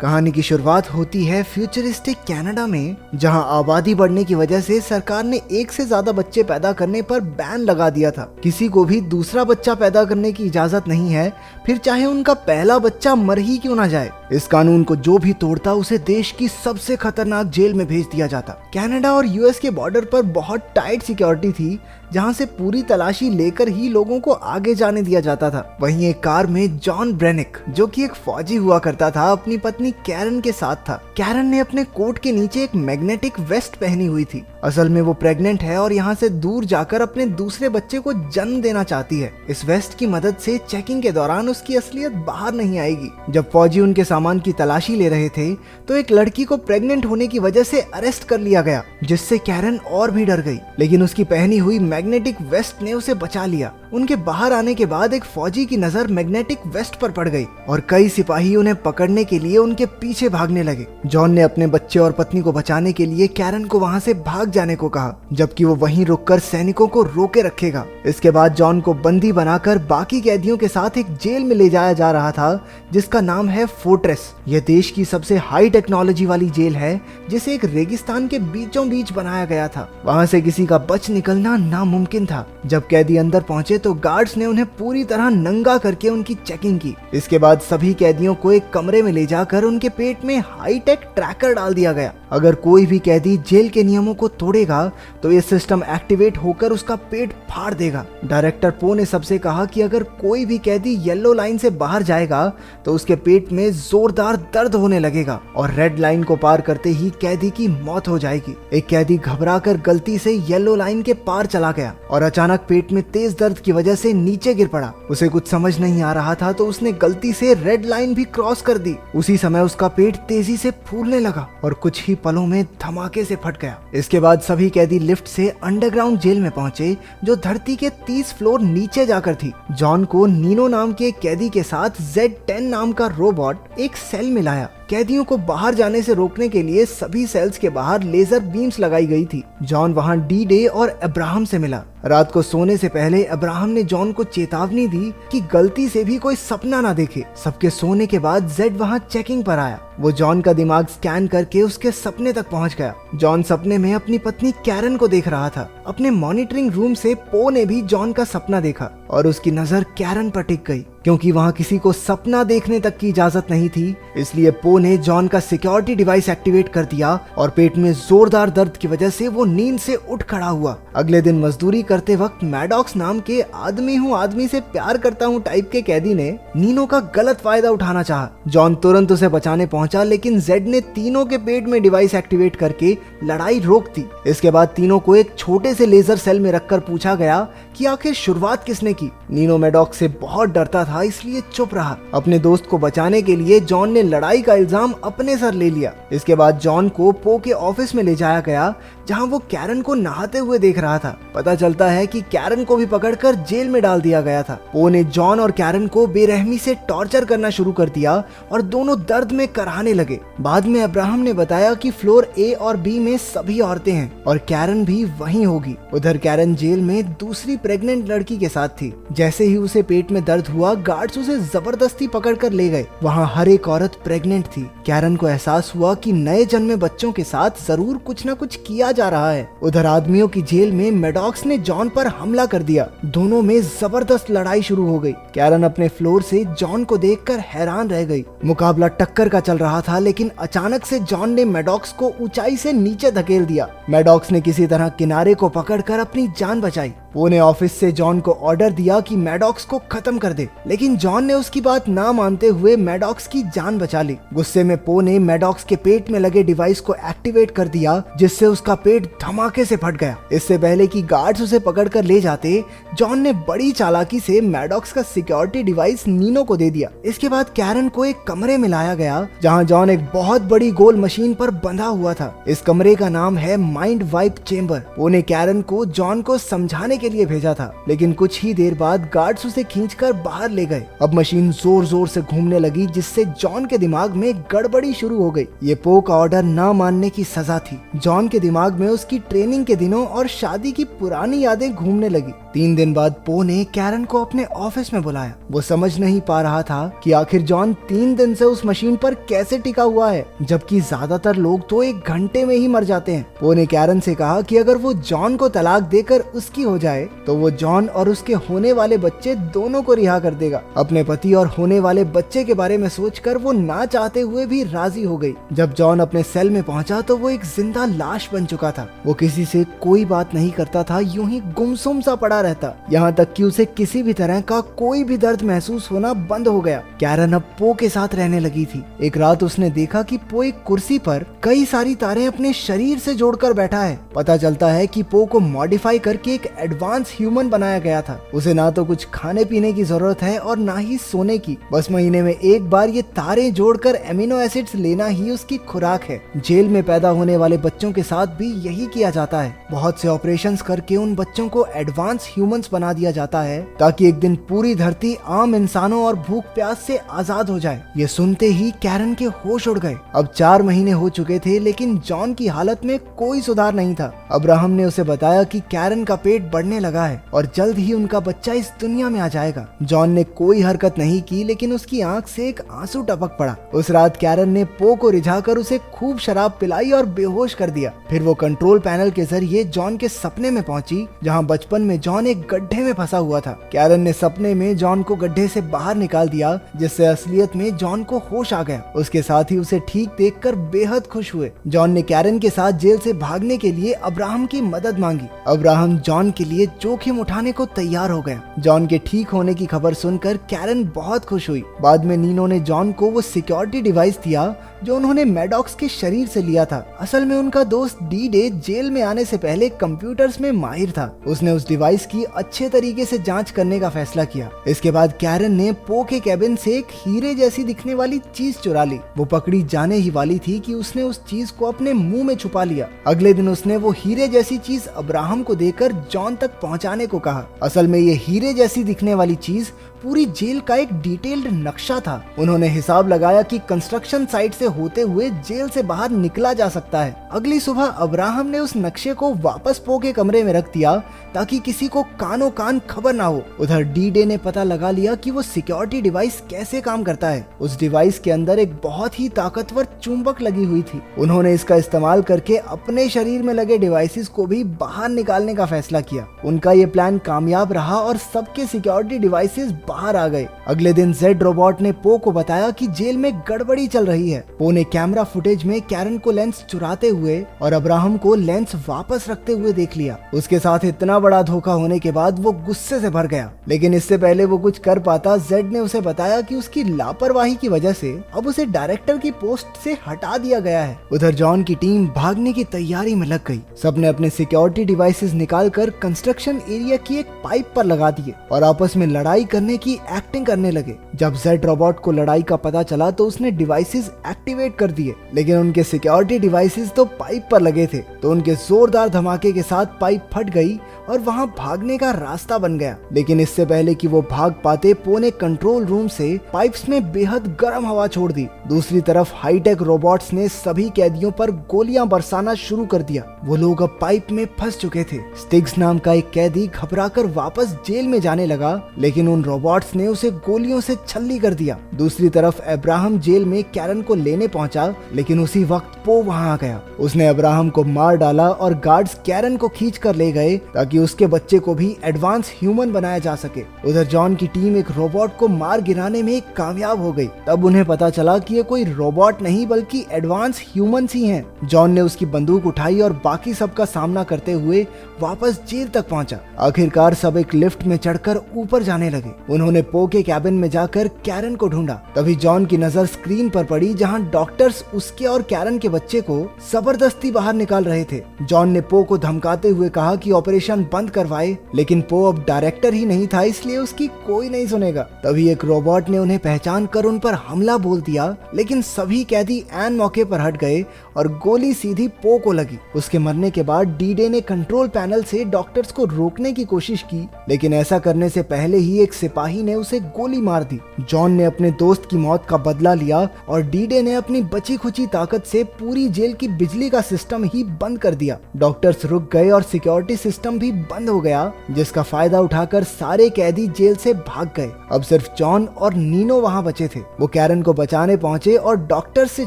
कहानी की शुरुआत होती है फ्यूचरिस्टिक कनाडा में, जहां आबादी बढ़ने की वजह से सरकार ने एक से ज्यादा बच्चे पैदा करने पर बैन लगा दिया था। किसी को भी दूसरा बच्चा पैदा करने की इजाजत नहीं है, फिर चाहे उनका पहला बच्चा मर ही क्यों ना जाए। इस कानून को जो भी तोड़ता उसे देश की सबसे खतरनाक जेल में भेज दिया जाता। कनाडा और यूएस के बॉर्डर पर बहुत टाइट सिक्योरिटी थी, जहां से पूरी तलाशी लेकर ही लोगों को आगे जाने दिया जाता था। वहीं एक कार में जॉन ब्रेनिक, जो कि एक फौजी हुआ करता था, अपनी पत्नी कैरन के साथ था। कैरन ने अपने कोट के नीचे एक मैग्नेटिक वेस्ट पहनी हुई थी। असल में वो प्रेग्नेंट है और यहाँ से दूर जाकर अपने दूसरे बच्चे को जन्म देना चाहती है। इस वेस्ट की मदद से चेकिंग के दौरान उसकी असलियत बाहर नहीं आएगी। जब फौजी उनके सामान की तलाशी ले रहे थे तो एक लड़की को प्रेग्नेंट होने की वजह से अरेस्ट कर लिया गया, जिससे कैरन और भी डर गई। लेकिन उसकी पहनी हुई मैग्नेटिक वेस्ट ने उसे बचा लिया। उनके बाहर आने के बाद एक फौजी की नजर मैग्नेटिक वेस्ट पर पड़ गई और कई सिपाही उन्हें पकड़ने के लिए उनके पीछे भागने लगे। जॉन ने अपने बच्चे और पत्नी को बचाने के लिए कैरन को वहां से भाग जाने को कहा, जबकि वो वहीं रुककर सैनिकों को रोके रखेगा। इसके बाद जॉन को बंदी बनाकर बाकी कैदियों के साथ एक जेल में ले जाया जा रहा था, जिसका नाम है फोर्ट्रेस। यह देश की सबसे हाई टेक्नोलॉजी वाली जेल है, जिसे एक रेगिस्तान के बीचों बीच बनाया गया था। वहां से किसी का बच निकलना नामुमकिन था। जब कैदी अंदर पहुंचे तो गार्ड्स ने उन्हें पूरी तरह नंगा करके उनकी चेकिंग की। इसके बाद सभी कैदियों को एक कमरे में ले जाकर उनके पेट में हाईटेक ट्रैकर डाल दिया गया। अगर कोई भी कैदी जेल के नियमों को तोड़ेगा तो ये सिस्टम एक्टिवेट होकर उसका पेट फाड़ देगा। डायरेक्टर पो ने सबसे कहा कि अगर कोई भी कैदी येलो लाइन से बाहर जाएगा तो उसके पेट में जोरदार दर्द होने लगेगा और रेड लाइन को पार करते ही कैदी की मौत हो जाएगी। एक कैदी घबराकर गलती से येलो लाइन के पार चला गया और अचानक पेट में तेज दर्द की वजह से नीचे गिर पड़ा। उसे कुछ समझ नहीं आ रहा था तो उसने गलती से रेड लाइन भी क्रॉस कर दी। उसी समय उसका पेट तेजी से फूलने लगा और कुछ ही पलों में धमाके से फट गया। इसके बाद सभी कैदी लिफ्ट से अंडरग्राउंड जेल में पहुंचे, जो धरती के 30 फ्लोर नीचे जाकर थी। जॉन को नीनो नाम के एक कैदी के साथ Z10 नाम का रोबोट एक सेल में लाया। कैदियों को बाहर जाने से रोकने के लिए सभी सेल्स के बाहर लेजर बीम्स लगाई गई थी। जॉन वहां डी-डे और अब्राहम से मिला। रात को सोने से पहले अब्राहम ने जॉन को चेतावनी दी कि गलती से भी कोई सपना ना देखे। सबके सोने के बाद जेड वहां चेकिंग पर आया। वो जॉन का दिमाग स्कैन करके उसके सपने तक पहुंच गया। जॉन सपने में अपनी पत्नी कैरन को देख रहा था। अपने मॉनिटरिंग रूम से पो ने भी जॉन का सपना देखा और उसकी नजर कैरन पर टिक गई। क्योंकि वहां किसी को सपना देखने तक की इजाजत नहीं थी, इसलिए पो ने जॉन का सिक्योरिटी डिवाइस एक्टिवेट कर दिया और पेट में जोरदार दर्द की वजह से वो नींद से उठ खड़ा हुआ। अगले दिन मजदूरी करते वक्त मैडॉक्स नाम के आदमी हूँ आदमी से प्यार करता हूँ टाइप के कैदी ने नीनो का गलत फायदा उठाना चाहा। जॉन तुरंत उसे बचाने पहुंचा, लेकिन जेड ने तीनों के पेट में डिवाइस एक्टिवेट करके लड़ाई रोक दी। इसके बाद तीनों को एक छोटे से लेजर सेल में रखकर पूछा गया कि आखिर शुरुआत किसने की। नीनो मैडॉक्स से बहुत डरता था, इसलिए चुप रहा। अपने दोस्त को बचाने के लिए जॉन ने लड़ाई का इल्जाम अपने सर ले लिया। इसके बाद जॉन को पो के ऑफिस में ले जाया गया, जहां वो कैरन को नहाते हुए देख रहा था। पता चलता है कि कैरन को भी पकड़कर जेल में डाल दिया गया था। पो ने जॉन और कैरन को बेरहमी से टॉर्चर करना शुरू कर दिया और दोनों दर्द में कराहने लगे। बाद में अब्राहम ने बताया कि फ्लोर ए और बी में सभी औरतें हैं और कैरन भी वहीं होगी। उधर कैरन जेल में दूसरी प्रेग्नेंट लड़की के साथ थी। जैसे ही उसे पेट में दर्द हुआ, गार्ड्स उसे जबरदस्ती पकड़कर ले गए। वहाँ हर एक औरत प्रेग्नेंट थी। कैरन को एहसास हुआ कि नए जन्मे बच्चों के साथ जरूर कुछ न कुछ किया जा रहा है। उधर आदमियों की जेल में मैडॉक्स ने जॉन पर हमला कर दिया। दोनों में जबरदस्त लड़ाई शुरू हो गई। कैरन अपने फ्लोर से जॉन को देखकर हैरान रह गई। मुकाबला टक्कर का चल रहा था, लेकिन अचानक से जॉन ने मैडॉक्स को ऊंचाई से नीचे धकेल दिया। मैडॉक्स ने किसी तरह किनारे को पकड़कर अपनी जान बचाई। पो ने ऑफिस से जॉन को ऑर्डर दिया कि मैडॉक्स को खत्म कर दे, लेकिन जॉन ने उसकी बात ना मानते हुए मैडॉक्स की जान बचा ली। गुस्से में पो ने मैडॉक्स के पेट में लगे डिवाइस को एक्टिवेट कर दिया, जिससे उसका पेट धमाके से फट गया। इससे पहले कि गार्ड्स उसे पकड़कर ले जाते, जॉन ने बड़ी चालाकी से मैडॉक्स का सिक्योरिटी डिवाइस नीनो को दे दिया। इसके बाद कैरन को एक कमरे में लाया गया, जहाँ जॉन एक बहुत बड़ी गोल मशीन पर बंधा हुआ था। इस कमरे का नाम है माइंड वाइप चेम्बर। पो ने कैरन को जॉन को समझाने के लिए भेजा था, लेकिन कुछ ही देर बाद गार्ड्स उसे खींचकर बाहर ले ले गए। अब मशीन जोर जोर से घूमने लगी, जिससे जॉन के दिमाग में गड़बड़ी शुरू हो गई। ये पो का ऑर्डर न मानने की सजा थी। जॉन के दिमाग में उसकी ट्रेनिंग के दिनों और शादी की पुरानी यादें घूमने लगी। 3 दिन बाद पो ने कैरन को अपने ऑफिस में बुलाया। वो समझ नहीं पा रहा था कि आखिर जॉन 3 दिन से उस मशीन पर कैसे टिका हुआ है, जबकि ज्यादातर लोग तो 1 घंटे में ही मर जाते हैं। पो ने कैरन से कहा कि अगर वो जॉन को तलाक देकर उसकी हो जाए तो वो जॉन और उसके होने वाले बच्चे दोनों को रिहा कर देगा। अपने पति और होने वाले बच्चे के बारे में सोचकर वो ना चाहते हुए भी राजी हो गई। जब जॉन अपने सेल में पहुंचा तो वो एक जिंदा लाश बन चुका था। वो किसी से कोई बात नहीं करता था, यूं ही गुमसुम सा पड़ा रहता, यहाँ तक कि उसे किसी भी तरह का कोई भी दर्द महसूस होना बंद हो गया। कैरन अब पो के साथ रहने लगी थी। एक रात उसने देखा कि पो एक कुर्सी पर कई सारी तारें अपने शरीर से जोड़कर बैठा है। पता चलता है कि पो को मॉडिफाई करके एक एडवांस ह्यूमन बनाया गया था। उसे ना तो कुछ खाने पीने की जरूरत है और ना ही सोने की, बस महीने में एक बार ये तारें जोड़कर एमिनो एसिड्स लेना ही उसकी खुराक है। जेल में पैदा होने वाले बच्चों के साथ भी यही किया जाता है। बहुत से ऑपरेशंस करके उन बच्चों को एडवांस ह्यूमंस बना दिया जाता है ताकि एक दिन पूरी धरती आम इंसानों और भूख प्यास से आजाद हो जाए। ये सुनते ही कैरन के होश उड़ गए। अब 4 महीने हो चुके थे, लेकिन जॉन की हालत में कोई सुधार नहीं था। अब्राहम ने उसे बताया कि कैरन का पेट बढ़ने लगा है और जल्द ही उनका बच्चा इस दुनिया में आ जाएगा। जॉन ने कोई हरकत नहीं की, लेकिन उसकी आंख से एक आंसू टपक पड़ा। उस रात कैरन ने पो को रिझाकर उसे खूब शराब पिलाई और बेहोश कर दिया। फिर वो कंट्रोल पैनल के जरिए जॉन के सपने में पहुंची, जहां बचपन में जॉन एक गड्ढे में फंसा हुआ था। कैरन ने सपने में जॉन को गड्ढे से बाहर निकाल दिया, जिससे असलियत में जॉन को होश आ गया। उसके साथ ही उसे ठीक देखकर बेहद खुश हुए। जॉन ने कैरन के साथ जेल से भागने के लिए अब्राहम की मदद मांगी। अब्राहम जॉन के लिए जोखिम उठाने को तैयार हो गया। जॉन के ठीक होने की खबर सुनकर कैरन बहुत खुश हुई। बाद में नीनो ने जॉन को वो सिक्योरिटी डिवाइस दिया जो उन्होंने मैडॉक्स के शरीर से लिया था। असल में उनका दोस्त डी-डे जेल में आने से पहले कंप्यूटर्स में माहिर था। उसने उस डिवाइस की अच्छे तरीके से जांच करने का फैसला किया। इसके बाद कैरन ने पो के कैबिन से एक हीरे जैसी दिखने वाली चीज चुरा ली। वो पकड़ी जाने ही वाली थी कि उसने उस चीज को अपने मुंह में छुपा लिया। अगले दिन उसने वो हीरे जैसी चीज अब्राहम को देकर जॉन तक पहुंचाने को कहा। असल में ये हीरे जैसी दिखने वाली चीज पूरी जेल का एक डिटेल्ड नक्शा था। उन्होंने हिसाब लगाया कि कंस्ट्रक्शन साइट से होते हुए जेल से बाहर निकला जा सकता है। अगली सुबह अब्राहम ने उस नक्शे को वापस पो के कमरे में रख दिया ताकि किसी को कानो कान खबर ना हो। उधर डी-डे ने पता लगा लिया कि वो सिक्योरिटी डिवाइस कैसे काम करता है। उस डिवाइस के अंदर एक बहुत ही ताकतवर चुंबक लगी हुई थी। उन्होंने इसका इस्तेमाल करके अपने शरीर में लगे डिवाइसेस को भी बाहर निकालने का फैसला किया। उनका ये प्लान कामयाब रहा और सबके सिक्योरिटी डिवाइसेस बाहर आ गए। अगले दिन जेड रोबोट ने पो को बताया कि जेल में गड़बड़ी चल रही है। पो ने कैमरा फुटेज में कैरन को लेंस चुराते हुए और अब्राहम को लेंस वापस रखते हुए देख लिया। उसके साथ इतना बड़ा धोखा होने के बाद वो गुस्से से भर गया, लेकिन इससे पहले वो कुछ कर पाता, जेड ने उसे बताया कि उसकी लापरवाही की वजह से अब उसे डायरेक्टर की पोस्ट से हटा दिया गया है। उधर जॉन की टीम भागने की तैयारी में लग गई। सबने अपने सिक्योरिटी डिवाइसेस निकालकर कंस्ट्रक्शन एरिया की एक पाइप पर लगा दिए और आपस में लड़ाई करने की एक्टिंग करने लगे। जब जेड रोबोट को लड़ाई का पता चला तो उसने डिवाइसेस एक्टिवेट कर दिए, लेकिन उनके सिक्योरिटी डिवाइसेस तो पाइप पर लगे थे, तो उनके जोरदार धमाके के साथ पाइप फट गई और वहां भागने का रास्ता बन गया। लेकिन इससे पहले कि वो भाग पाते, पो ने कंट्रोल रूम से पाइप्स में बेहद गर्म हवा छोड़ दी। दूसरी तरफ हाईटेक रोबोट्स ने सभी कैदियों पर गोलियां बरसाना शुरू कर दिया। वो लोग अब पाइप में फंस चुके थे। स्टिग्स नाम का एक कैदी घबराकर वापस जेल में जाने लगा, लेकिन उन रोबोट्स ने उसे गोलियों से छल्ली कर दिया। दूसरी तरफ अब्राहम जेल में कैरन को लेने पहुंचा, लेकिन उसी वक्त पो वहां आ गया। उसने अब्राहम को मार डाला और गार्ड्स कैरन को खींच कर ले गए ताकि उसके बच्चे को भी एडवांस ह्यूमन बनाया जा सके। उधर जॉन की टीम एक रोबोट को मार गिराने में कामयाब हो गई। तब उन्हें पता चला कि ये कोई रोबोट नहीं बल्कि एडवांस ह्यूमंस ही हैं। जॉन ने उसकी बंदूक उठाई और बाकी सबका सामना करते हुए वापस जेल तक पहुंचा। आखिरकार सब एक लिफ्ट में चढ़कर ऊपर जाने लगे। उन्होंने पो के कैबिन में जाकर कैरन को ढूंढा। तभी जॉन की नजर स्क्रीन पर पड़ी जहां डॉक्टर्स उसके और कैरन के बच्चे को जबरदस्ती बाहर निकाल रहे थे। जॉन ने पो को धमकाते हुए कहा कि ऑपरेशन बंद करवाए, लेकिन पो अब डायरेक्टर ही नहीं था, इसलिए उसकी कोई नहीं सुनेगा। तभी एक रोबोट ने उन्हें पहचान कर उन पर हमला बोल दिया, लेकिन सभी कैदी ऐन मौके पर हट गए और गोली सीधी पो को लगी। उसके मरने के बाद डी-डे ने कंट्रोल पैनल से डॉक्टर्स को रोकने की कोशिश की, लेकिन ऐसा करने से पहले ही एक सिपाही सिपाही ने उसे गोली मार दी। जॉन ने अपने दोस्त की मौत का बदला लिया और डी-डे ने अपनी बची खुची ताकत से पूरी जेल की बिजली का सिस्टम ही बंद कर दिया। डॉक्टर्स रुक गए और सिक्योरिटी सिस्टम भी बंद हो गया, जिसका फायदा उठाकर सारे कैदी जेल से भाग गए। अब सिर्फ जॉन और नीनो वहां बचे थे। वो कैरन को बचाने पहुंचे और डॉक्टर से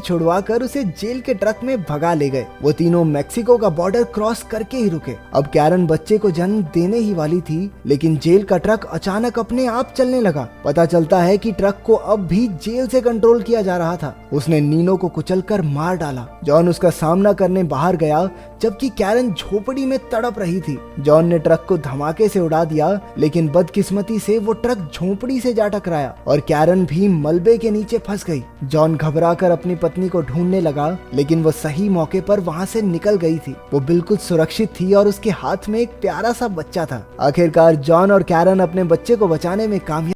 छुड़वाकर उसे जेल के ट्रक में भगा ले गए। वो तीनों मेक्सिको का बॉर्डर क्रॉस करके ही रुके। अब कैरन बच्चे को जन्म देने ही वाली थी, लेकिन जेल का ट्रक अचानक अपने आप चलने लगा। पता चलता है कि ट्रक को अब भी जेल से कंट्रोल किया जा रहा था। उसने नीनो को कुचलकर मार डाला। जॉन उसका सामना करने बाहर गया, जबकि कैरन झोपड़ी में तड़प रही थी। जॉन ने ट्रक को धमाके से उड़ा दिया, लेकिन बदकिस्मती से वो ट्रक झोपड़ी से जा टकराया और कैरन भी मलबे के नीचे फंस गई। जॉन घबराकर अपनी पत्नी को ढूंढने लगा, लेकिन वो सही मौके पर वहां से निकल गई थी। वो बिल्कुल सुरक्षित थी और उसके हाथ में एक प्यारा सा बच्चा था। आखिरकार जॉन और कैरन अपने बच्चे को बचाने में कामयाब